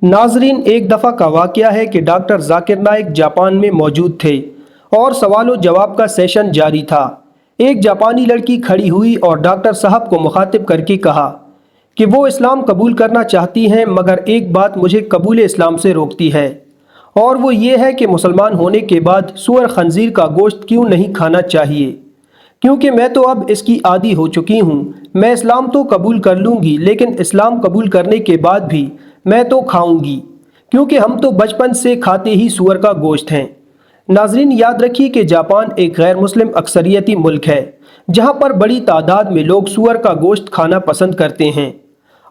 नाजरीन, एक दफ़ा का वाक़या है कि डॉक्टर जाकिर नाइक जापान में मौजूद थे और सवाल जवाब का सेशन जारी था। एक जापानी लड़की खड़ी हुई और डॉक्टर साहब को मुखातिब करके कहा कि वो इस्लाम कबूल करना चाहती हैं, मगर एक बात मुझे कबूल इस्लाम से रोकती है, और वो ये है कि मुसलमान होने के बाद सूअर खंजीर का गोश्त क्यों नहीं खाना चाहिए, क्योंकि मैं तो अब इसकी आदी हो चुकी हूँ। मैं इस्लाम तो कबूल कर लूँगी, लेकिन इस्लाम कबूल करने के बाद भी मैं तो खाऊंगी, क्योंकि हम तो बचपन से खाते ही सूअर का गोश्त हैं। नाजरीन, याद रखिए कि जापान एक गैर मुस्लिम अक्सरियती मुल्क है, जहाँ पर बड़ी तादाद में लोग सूअर का गोश्त खाना पसंद करते हैं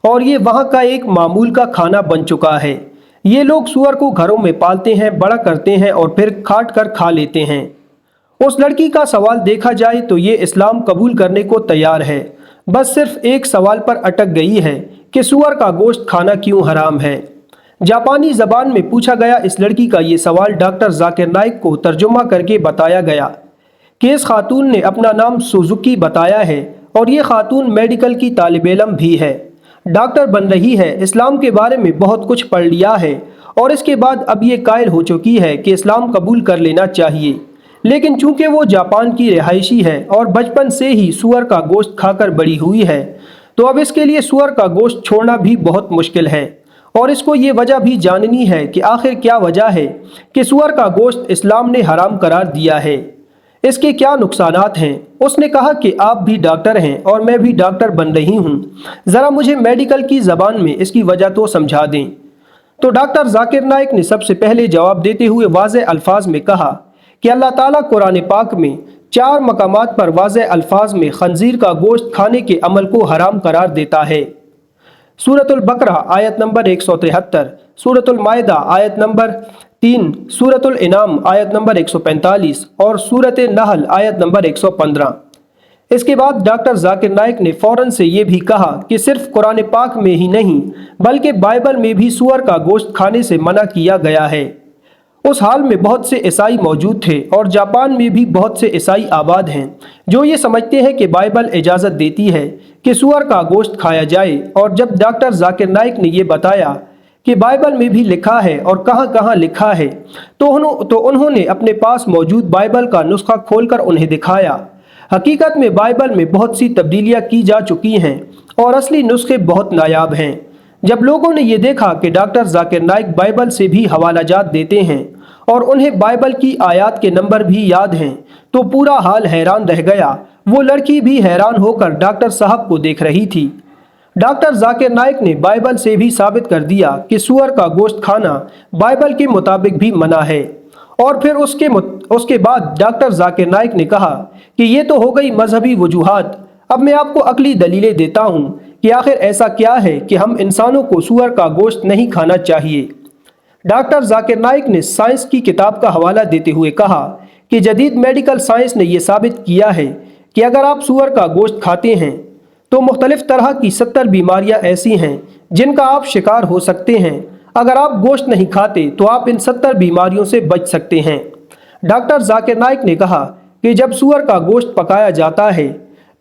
और ये वहाँ का एक मामूल का खाना बन चुका है। ये लोग सूअर को घरों में पालते हैं, बड़ा करते हैं और फिर काट कर खा लेते हैं। उस लड़की का सवाल देखा जाए तो ये इस्लाम कबूल करने को तैयार है, बस सिर्फ एक सवाल पर अटक गई है कि सूअर का गोश्त खाना क्यों हराम है। जापानी ज़बान में पूछा गया इस लड़की का ये सवाल डॉक्टर जाकिर नाइक को तर्जुमा करके बताया गया कि इस खातून ने अपना नाम सुजुकी बताया है और ये खातून मेडिकल की तालिब इल्म भी है, डॉक्टर बन रही है, इस्लाम के बारे में बहुत कुछ पढ़ लिया है और इसके बाद अब ये कायल हो चुकी है कि इस्लाम कबूल कर लेना चाहिए। लेकिन चूंकि वो जापान की रिहायशी है और बचपन से ही सूअर का गोश्त खाकर बड़ी हुई है, तो अब इसके लिए सूअर का गोश्त छोड़ना भी बहुत मुश्किल है और इसको ये वजह भी जाननी है कि आखिर क्या वजह है कि सूअर का गोश्त इस्लाम ने हराम करार दिया है, इसके क्या नुकसानात हैं। उसने कहा कि आप भी डॉक्टर हैं और मैं भी डॉक्टर बन रही हूँ, ज़रा मुझे मेडिकल की ज़बान में इसकी वजह तो समझा दें। तो डॉक्टर जाकिर नाइक ने सबसे पहले जवाब देते हुए वाज़े अल्फाज में कहा कि अल्लाह ताला कुरान पाक में 4 मकामात पर वाज़े अल्फाज में खंजीर का गोश्त खाने के अमल को हराम करार देता है। सूरतुल बकरा आयत नंबर 173, सूरतुल माइदा आयत नंबर 3, सूरतुल इनाम आयत नंबर 145 और सूरत नहल आयत नंबर 115। इसके बाद डॉक्टर जाकिर नाइक ने फ़ौरन से ये भी कहा कि सिर्फ कुरान पाक में ही नहीं बल्कि बाइबल में भी सूअर का गोश्त खाने से मना किया गया है। उस हाल में बहुत से ईसाई मौजूद थे और जापान में भी बहुत से ईसाई आबाद हैं जो ये समझते हैं कि बाइबल इजाज़त देती है कि सूअर का गोश्त खाया जाए। और जब डॉक्टर जाकिर नाइक ने ये बताया कि बाइबल में भी लिखा है और कहाँ कहाँ लिखा है, तो उन्होंने अपने पास मौजूद बाइबल का नुस्खा खोलकर उन्हें दिखाया। हकीकत में बाइबल में बहुत सी तब्दीलियाँ की जा चुकी हैं और असली नुस्खे बहुत नायाब हैं। जब लोगों ने ये देखा कि डॉक्टर जाकिर नाइक बाइबल से भी हवालाजात देते हैं और उन्हें बाइबल की आयत के नंबर भी याद हैं, तो पूरा हाल हैरान रह गया। वो लड़की भी हैरान होकर डॉक्टर साहब को देख रही थी। डॉक्टर जाकिर नाइक ने बाइबल से भी साबित कर दिया कि सूअर का गोश्त खाना बाइबल के मुताबिक भी मना है। और फिर उसके बाद डॉक्टर जाकिर नाइक ने कहा कि ये तो हो गई मजहबी वजूहात, अब मैं आपको अकली दलीलें देता हूँ कि आखिर ऐसा क्या है कि हम इंसानों को सूअर का गोश्त नहीं खाना चाहिए। डॉक्टर जाकिर नाइक ने साइंस की किताब का हवाला देते हुए कहा कि जदीद मेडिकल साइंस ने यह साबित किया है कि अगर आप सूअर का गोश्त खाते हैं तो मुख्तलिफ तरह की 70 बीमारियां ऐसी हैं जिनका आप शिकार हो सकते हैं। अगर आप गोश्त नहीं खाते तो आप इन 70 बीमारियों से बच सकते हैं। डॉक्टर जाकिर नाइक ने कहा कि जब सूअर का गोश्त पकाया जाता है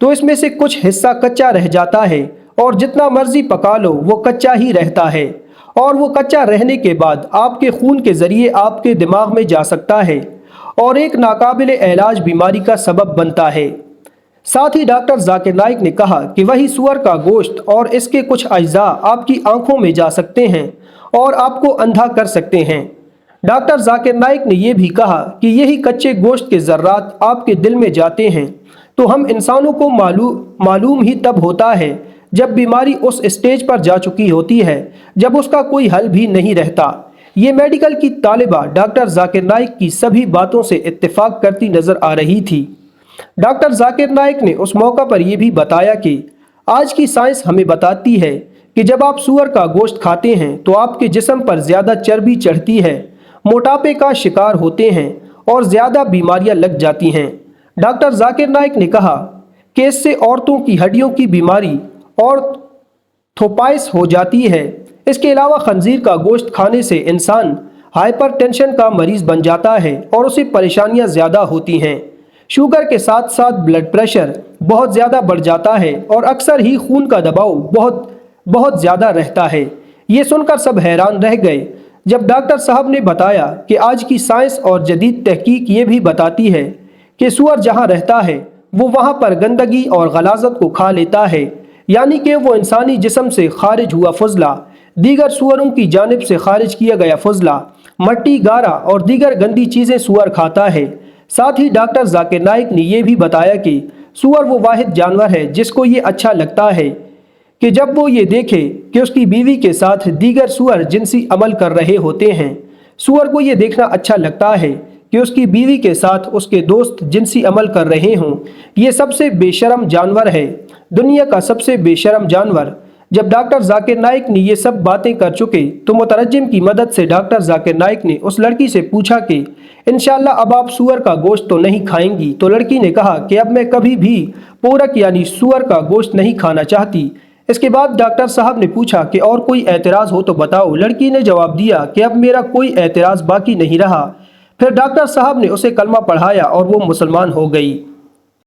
तो इसमें से कुछ हिस्सा कच्चा रह जाता है और जितना मर्जी पका लो वो कच्चा ही रहता है, और वो कच्चा रहने के बाद आपके खून के ज़रिए आपके दिमाग में जा सकता है और एक नाकाबिल इलाज बीमारी का सबब बनता है। साथ ही डॉक्टर जाकिर नाइक ने कहा कि वही सूअर का गोश्त और इसके कुछ अज्जा आपकी आंखों में जा सकते हैं और आपको अंधा कर सकते हैं। डॉक्टर जाकिर नाइक ने यह भी कहा कि यही कच्चे गोश्त के ज़र्रात आपके दिल में जाते हैं तो हम इंसानों को मालूम ही तब होता है जब बीमारी उस स्टेज पर जा चुकी होती है जब उसका कोई हल भी नहीं रहता। ये मेडिकल की तालिबा डॉक्टर जाकिर नाइक की सभी बातों से इत्तेफाक करती नजर आ रही थी। डॉक्टर जाकिर नाइक ने उस मौका पर यह भी बताया कि आज की साइंस हमें बताती है कि जब आप सूअर का गोश्त खाते हैं तो आपके जिस्म पर ज़्यादा चर्बी चढ़ती है, मोटापे का शिकार होते हैं और ज़्यादा बीमारियां लग जाती हैं। डॉक्टर जाकिर नाइक ने कहा कि इससे औरतों की हड्डियों की बीमारी और थोपाइस हो जाती है। इसके अलावा खंजीर का गोश्त खाने से इंसान हाइपरटेंशन का मरीज बन जाता है और उसे परेशानियां ज़्यादा होती हैं। शुगर के साथ साथ ब्लड प्रेशर बहुत ज़्यादा बढ़ जाता है और अक्सर ही खून का दबाव बहुत ज़्यादा रहता है। یہ سن کر سب حیران رہ گئے جب ڈاکٹر صاحب نے بتایا کہ آج کی سائنس اور جدید تحقیق یہ بھی بتاتی ہے کہ سور جہاں رہتا ہے وہ وہاں پر گندگی اور غلاظت کو کھا لیتا ہے، یعنی کہ وہ انسانی جسم سے خارج ہوا فضلہ، دیگر سوروں کی جانب سے خارج کیا گیا فضلہ، مٹی، گارا اور دیگر گندی چیزیں سور کھاتا ہے۔ ساتھ ہی ڈاکٹر ذاکر نائک نے یہ بھی بتایا کہ سور وہ واحد جانور ہے جس کو یہ اچھا لگتا ہے کہ جب وہ یہ دیکھے کہ اس کی بیوی کے ساتھ دیگر سور جنسی عمل کر رہے ہوتے ہیں۔ سور کو یہ دیکھنا اچھا لگتا ہے کہ اس کی بیوی کے ساتھ اس کے دوست جنسی عمل کر رہے ہوں۔ یہ سب سے بے شرم جانور ہے، دنیا کا سب سے بے شرم جانور۔ جب ڈاکٹر ذاکر نائک نے یہ سب باتیں کر چکے تو مترجم کی مدد سے ڈاکٹر ذاکر نائک نے اس لڑکی سے پوچھا کہ انشاءاللہ اب آپ سور کا گوشت تو نہیں کھائیں گی؟ تو لڑکی نے کہا کہ اب میں کبھی بھی پورک یعنی سور کا گوشت نہیں کھانا چاہتی۔ اس کے بعد ڈاکٹر صاحب نے پوچھا کہ اور کوئی اعتراض ہو تو بتاؤ۔ لڑکی نے جواب دیا کہ اب میرا کوئی اعتراض باقی نہیں رہا۔ پھر ڈاکٹر صاحب نے اسے کلمہ پڑھایا اور وہ مسلمان ہو گئی۔